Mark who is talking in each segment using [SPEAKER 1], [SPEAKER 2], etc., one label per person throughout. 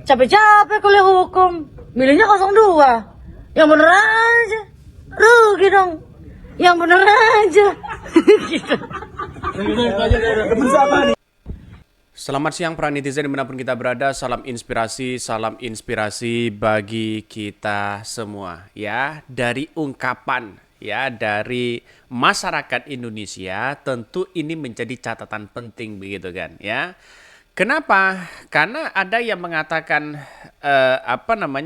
[SPEAKER 1] Capek-capek kuliah hukum, milihnya 02. Yang bener aja. Rugi dong. Yang bener aja. Gitu.
[SPEAKER 2] Selamat siang para netizen dimanapun kita berada, salam inspirasi bagi kita semua ya. Dari ungkapan ya dari masyarakat Indonesia tentu ini menjadi catatan penting begitu kan ya. Kenapa? Karena ada yang mengatakan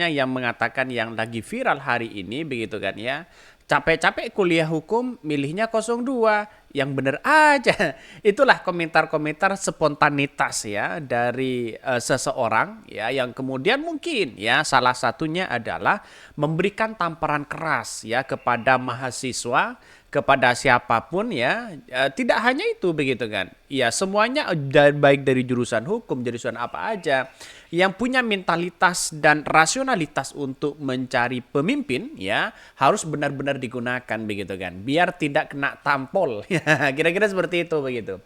[SPEAKER 2] yang mengatakan yang lagi viral hari ini begitu kan ya. Capek-capek kuliah hukum, milihnya 02. Yang bener aja. Itulah komentar-komentar spontanitas ya dari seseorang ya yang kemudian mungkin ya salah satunya adalah memberikan tamparan keras ya kepada mahasiswa, kepada siapapun ya. Tidak hanya itu begitu kan. Ya semuanya baik dari jurusan hukum, jurusan apa aja yang punya mentalitas dan rasionalitas untuk mencari pemimpin ya harus benar-benar digunakan begitu kan biar tidak kena tampol ya kira-kira seperti itu begitu.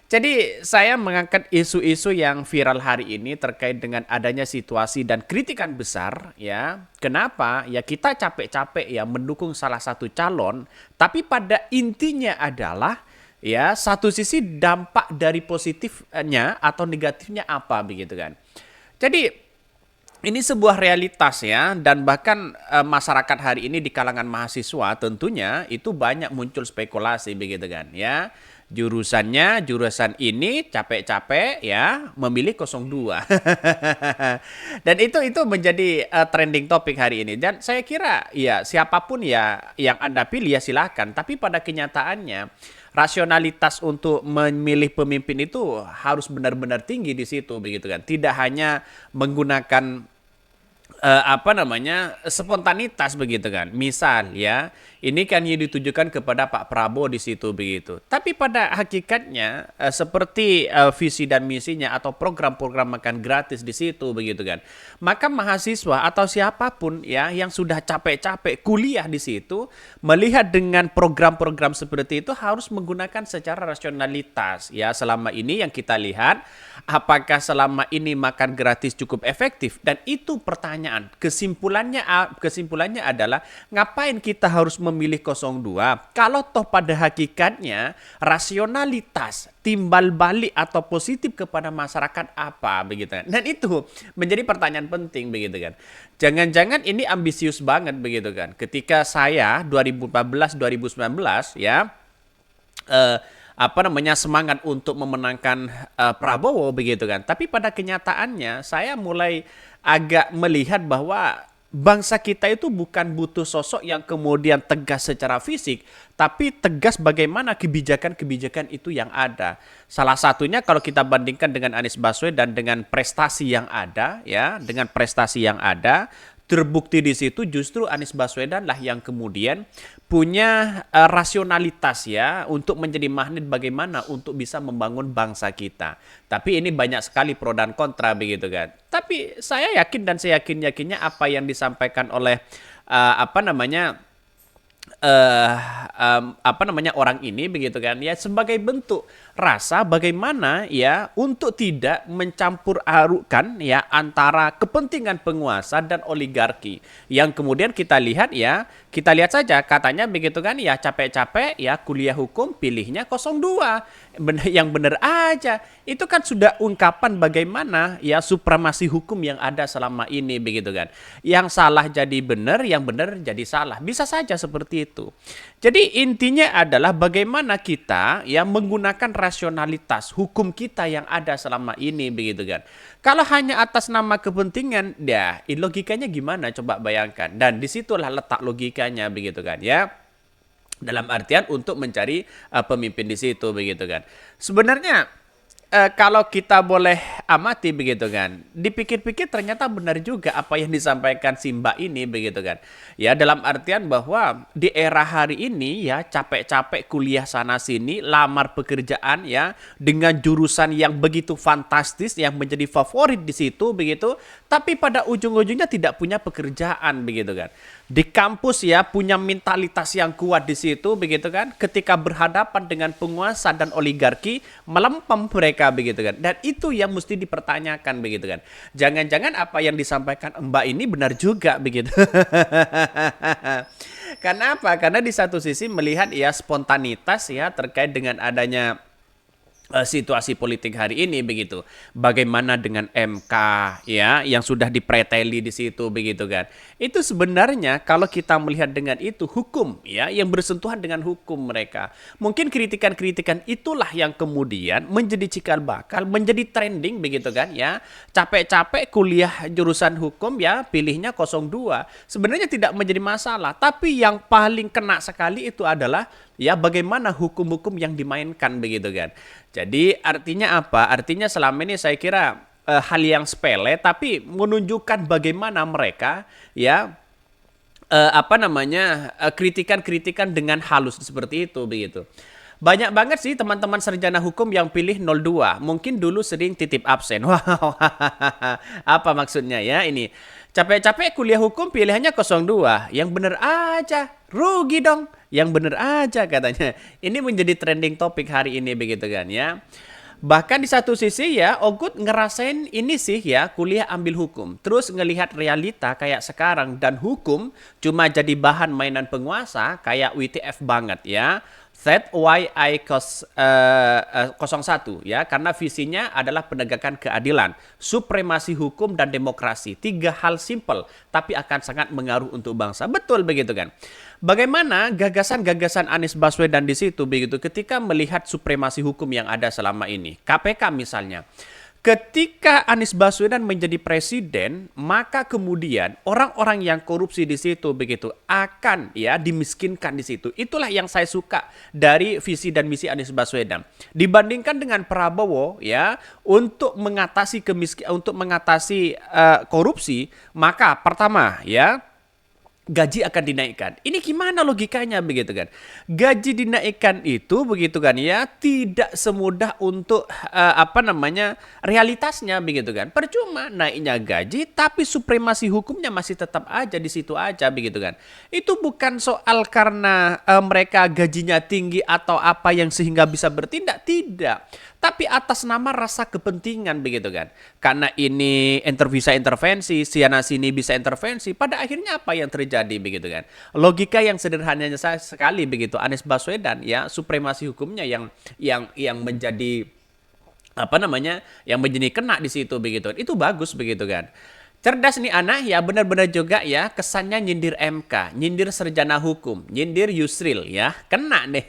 [SPEAKER 2] Jadi saya mengangkat isu-isu yang viral hari ini terkait dengan adanya situasi dan kritikan besar ya. Kenapa? Ya kita capek-capek ya mendukung salah satu calon tapi pada intinya adalah ya satu sisi dampak dari positifnya atau negatifnya apa begitu kan. Jadi ini sebuah realitas ya dan bahkan masyarakat hari ini di kalangan mahasiswa tentunya itu banyak muncul spekulasi begitu kan ya. Jurusan ini capek-capek ya memilih 02. Dan itu menjadi trending topik hari ini dan saya kira ya siapapun ya yang Anda pilih ya silakan tapi pada kenyataannya rasionalitas untuk memilih pemimpin itu harus benar-benar tinggi di situ begitu kan. Tidak hanya menggunakan spontanitas begitu kan. Misal ya, ini kan yang ditujukan kepada Pak Prabowo di situ begitu. Tapi pada hakikatnya seperti visi dan misinya atau program-program makan gratis di situ begitu kan. Maka mahasiswa atau siapapun ya yang sudah capek-capek kuliah di situ melihat dengan program-program seperti itu harus menggunakan secara rasionalitas ya. Selama ini yang kita lihat apakah selama ini makan gratis cukup efektif dan itu pertanyaan. Kesimpulannya adalah ngapain kita harus memilih 02 kalau toh pada hakikatnya rasionalitas timbal balik atau positif kepada masyarakat apa begitu kan. Dan itu menjadi pertanyaan penting begitu kan. Jangan-jangan ini ambisius banget begitu kan. Ketika saya 2014-2019 ya semangat untuk memenangkan Prabowo begitu kan. Tapi pada kenyataannya saya mulai agak melihat bahwa bangsa kita itu bukan butuh sosok yang kemudian tegas secara fisik, tapi tegas bagaimana kebijakan-kebijakan itu yang ada. Salah satunya kalau kita bandingkan dengan Anies Baswedan dengan prestasi yang ada ya, dengan prestasi yang ada terbukti di situ justru Anies Baswedan lah yang kemudian punya rasionalitas ya untuk menjadi magnet bagaimana untuk bisa membangun bangsa kita. Tapi ini banyak sekali pro dan kontra begitu kan. Tapi saya yakin dan saya yakinnya apa yang disampaikan oleh orang ini begitu kan ya sebagai bentuk rasa bagaimana ya untuk tidak mencampur arukan ya antara kepentingan penguasa dan oligarki yang kemudian kita lihat saja katanya begitu kan ya capek-capek ya kuliah hukum pilihnya 02 yang benar aja itu kan sudah ungkapan bagaimana ya supremasi hukum yang ada selama ini begitu kan yang salah jadi benar yang benar jadi salah bisa saja seperti itu. Jadi intinya adalah bagaimana kita yang menggunakan rasionalitas hukum kita yang ada selama ini begitu kan. Kalau hanya atas nama kepentingan, ya logikanya gimana coba bayangkan. Dan disitulah letak logikanya begitu kan ya. Dalam artian untuk mencari pemimpin di situ begitu kan. Sebenarnya kalau kita boleh amati begitu kan, dipikir-pikir ternyata benar juga apa yang disampaikan si Mbak ini begitu kan. Ya dalam artian bahwa di era hari ini ya capek-capek kuliah sana sini, lamar pekerjaan ya dengan jurusan yang begitu fantastis yang menjadi favorit di situ begitu, tapi pada ujung-ujungnya tidak punya pekerjaan begitu kan. di kampus ya punya mentalitas yang kuat di situ begitu kan, ketika berhadapan dengan penguasa dan oligarki melempem mereka begitu kan, dan itu yang mesti dipertanyakan begitu kan. Jangan-jangan apa yang disampaikan Mbak ini benar juga begitu. Karena apa? Karena di satu sisi melihat ya spontanitas ya terkait dengan adanya situasi politik hari ini begitu. Bagaimana dengan MK ya yang sudah dipreteli di situ begitu kan. Itu sebenarnya kalau kita melihat dengan itu hukum ya yang bersentuhan dengan hukum mereka. Mungkin kritikan-kritikan itulah yang kemudian menjadi cikal bakal, menjadi trending begitu kan ya. Capek-capek kuliah jurusan hukum ya pilihnya 02. Sebenarnya tidak menjadi masalah, tapi yang paling kena sekali itu adalah ya bagaimana hukum-hukum yang dimainkan begitu kan. Jadi artinya apa? Artinya selama ini saya kira hal yang sepele tapi menunjukkan bagaimana mereka ya kritikan-kritikan dengan halus seperti itu begitu. Banyak banget sih teman-teman sarjana hukum yang pilih 02. Mungkin dulu sering titip absen. Wow. Apa maksudnya ya ini? Capek-capek kuliah hukum pilihannya 02. Yang bener aja. Rugi dong. Yang bener aja katanya. Ini menjadi trending topik hari ini begitu kan ya. Bahkan di satu sisi ya, Ogut ngerasain ini sih ya, kuliah ambil hukum. Terus ngelihat realita kayak sekarang dan hukum cuma jadi bahan mainan penguasa kayak WTF banget ya. That's why I 01 ya, karena visinya adalah penegakan keadilan, supremasi hukum dan demokrasi. 3 hal simple tapi akan sangat mengaruh untuk bangsa. Betul begitu kan? Bagaimana gagasan-gagasan Anies Baswedan di situ begitu ketika melihat supremasi hukum yang ada selama ini. KPK misalnya. Ketika Anies Baswedan menjadi presiden, maka kemudian orang-orang yang korupsi di situ begitu akan ya dimiskinkan di situ. Itulah yang saya suka dari visi dan misi Anies Baswedan. Dibandingkan dengan Prabowo ya untuk mengatasi korupsi, maka pertama ya gaji akan dinaikkan. Ini gimana logikanya begitu kan? Gaji dinaikkan itu begitu kan ya, tidak semudah untuk realitasnya begitu kan. Percuma naiknya gaji tapi supremasi hukumnya masih tetap aja di situ aja begitu kan. Itu bukan soal karena mereka gajinya tinggi atau apa yang sehingga bisa bertindak, tidak. Tapi atas nama rasa kepentingan begitu kan. Karena ini bisa intervensi, sana sini bisa intervensi, pada akhirnya apa yang terjadi begitu kan. Logika yang sederhananya sekali begitu. Anies Baswedan ya supremasi hukumnya yang menjadi yang menjadi kena di situ begitu. Itu bagus begitu kan. Cerdas nih anak ya, benar-benar juga ya kesannya nyindir MK, nyindir sarjana hukum, nyindir Yusril ya, kena deh.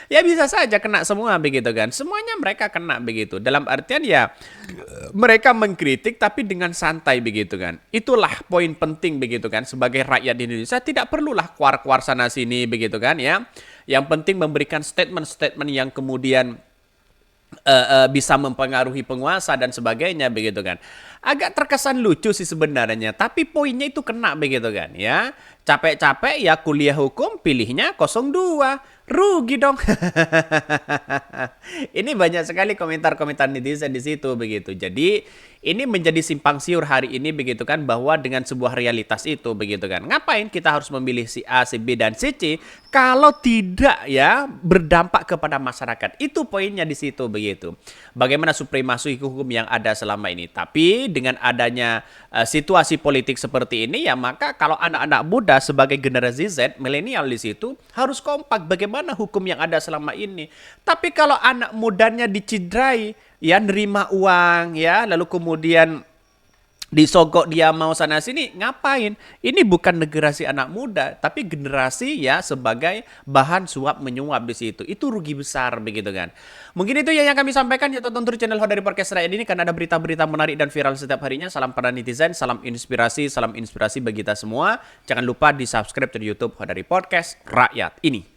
[SPEAKER 2] Ya bisa saja kena semua begitu kan. Semuanya mereka kena begitu. Dalam artian ya mereka mengkritik tapi dengan santai begitu kan. Itulah poin penting begitu kan, sebagai rakyat di Indonesia tidak perlulah kuar-kuar sana sini begitu kan ya. Yang penting memberikan statement-statement yang kemudian bisa mempengaruhi penguasa dan sebagainya begitu kan. Agak terkesan lucu sih sebenarnya, tapi poinnya itu kena begitu kan ya. Capek-capek ya kuliah hukum pilihnya 02. Rugi dong. Ini banyak sekali komentar-komentar netizen di situ begitu. Jadi ini menjadi simpang siur hari ini begitu kan, bahwa dengan sebuah realitas itu begitu kan. Ngapain kita harus memilih si A, si B dan si C kalau tidak ya berdampak kepada masyarakat. Itu poinnya di situ begitu. Bagaimana supremasi hukum yang ada selama ini. Tapi dengan adanya situasi politik seperti ini ya, maka kalau anak-anak muda sebagai generasi Z, milenial di situ harus kompak bagaimana hukum yang ada selama ini. Tapi kalau anak mudanya dicidrai, ya nerima uang ya, lalu kemudian disogok dia mau sana sini, ngapain? Ini bukan generasi anak muda, tapi generasi ya sebagai bahan suap menyuap di situ. Itu rugi besar begitu kan. Mungkin itu yang kami sampaikan. Ya, tonton terus channel Hodari Podcast Rakyat ini karena ada berita-berita menarik dan viral setiap harinya. Salam para netizen, salam inspirasi bagi kita semua. Jangan lupa di subscribe di YouTube Hodari Podcast Rakyat ini.